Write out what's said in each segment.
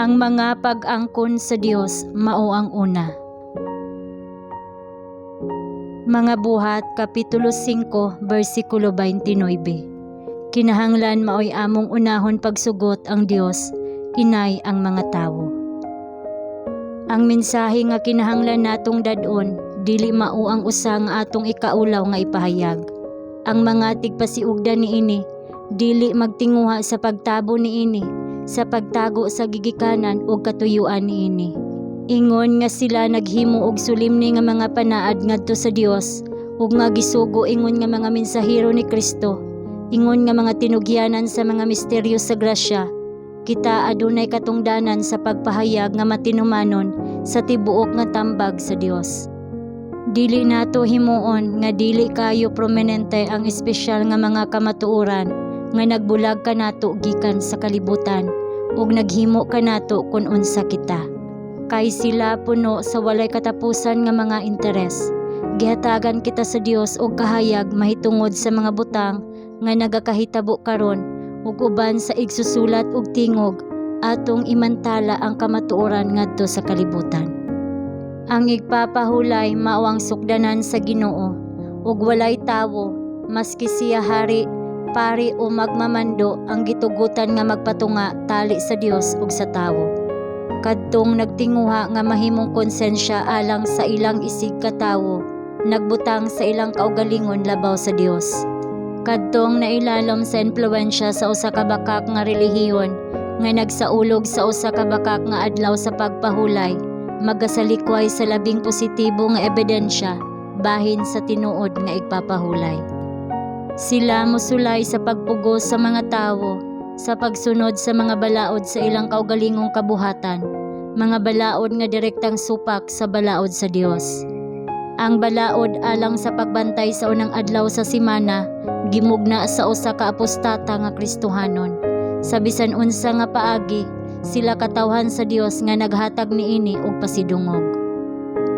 Ang mga pag-angkon sa Dios mao ang una. Mga Buhat Kapitulo 5 versikulo 29. Kinahanglan maoy among unahon pagsugot ang Dios, inay ang mga tawo. Ang mensahe nga kinahanglan natong dadon, dili mao ang usa nga atong ikaulaw nga ipahayag. Ang mga tigpasiugdan niini, dili magtinguha sa pagtabo niini, sa pagtago sa gigikanan o katuyuan niini. Ingon nga sila naghimo og sulimni nga mga panaad ngadto sa Dios, ug nga gisugo ingon nga mga mensahero ni Kristo, ingon nga mga tinugyanan sa mga misteryo sa grasya. Kita adunay katungdanan sa pagpahayag nga matinumanon sa tibuok nga tambag sa Dios. Dili nato himuon nga dili kayo prominente ang espesyal nga mga kamatuoran nga nagbulag kanato gikan sa kalibutan ug naghimo kanato kun unsa kita. Kay sila puno sa walay katapusan nga mga interes. Gihatagan kita sa Dios og kahayag mahitungod sa mga butang nga nagakahitabo karon ug uban sa igsusulat og tingog atong imantala ang kamatuoran ngadto sa kalibutan. Ang igpapahulay mao ang sukdanan sa Ginoo ug walay tawo maski siya hari, pari o magmamando ang gitugutan nga magpatunga tali sa Dios ug sa tawo. Kadtong nagtinguha nga mahimong konsensya alang sa ilang isig katawo, nagbutang sa ilang kaugalingon labaw sa Dios. Kadtong nailalom sa impluwensya sa usa ka bakak nga relihiyon nga nagsaulog sa usa ka bakak nga adlaw sa pagpahulay, magasalikway sa labing positibo nga ebidensya bahin sa tinuod nga igpapahulay. Sila mosulay sa pagpugos sa mga tawo, sa pagsunod sa mga balaod sa ilang kaugalingong kabuhatan, mga balaod nga direktang supak sa balaod sa Dios. Ang balaod alang sa pagbantay sa unang adlaw sa semana, gimugna sa usa ka apostata nga Kristohanon. Sa bisan unsa nga paagi, sila katawhan sa Dios nga naghatag niini og pasidungog.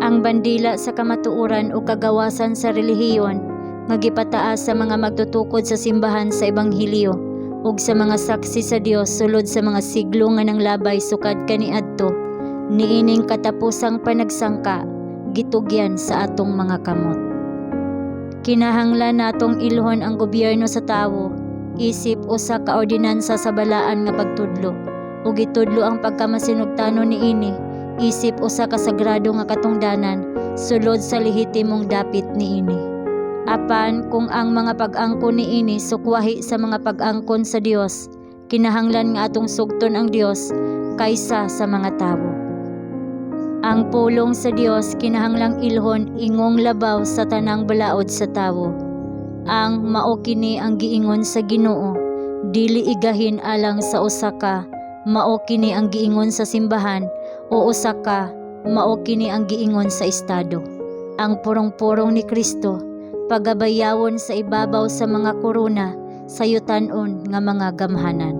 Ang bandila sa kamatuoran o kagawasan sa relihiyon nga gipataas sa mga magtutukod sa simbahan sa ebanghelyo ug sa mga saksi sa Dios sulod sa mga siglo nga nanglabay sukad kaniadto, niining katapusang panagsangka gitugyan sa atong mga kamot. Kinahanglan natong ilhon ang gobyerno sa tawo, isip usa ka ordinansa sa balaan nga pagtudlo, ug itudlo ang pagkamasinugtanon niini, isip usa ka sagrado nga katungdanan sulod sa lehitimong dapit niini. Apan kung ang mga pag-angkon niini sukwahi sa mga pag-angkon sa Dios, kinahanglan nga atong sugton ang Dios kaysa sa mga tawo. Ang pulong sa Dios kinahanglang ilhon ingong labaw sa tanang balaod sa tawo. Ang mao kini ang giingon sa Ginoo, dili igahin alang sa usa ka, mao kini ang giingon sa simbahan, o usa ka, mao kini ang giingon sa estado. Ang purong-purong ni Kristo, pagabayawon sa ibabaw sa mga korona, sa yutan-on nga mga gamhanan.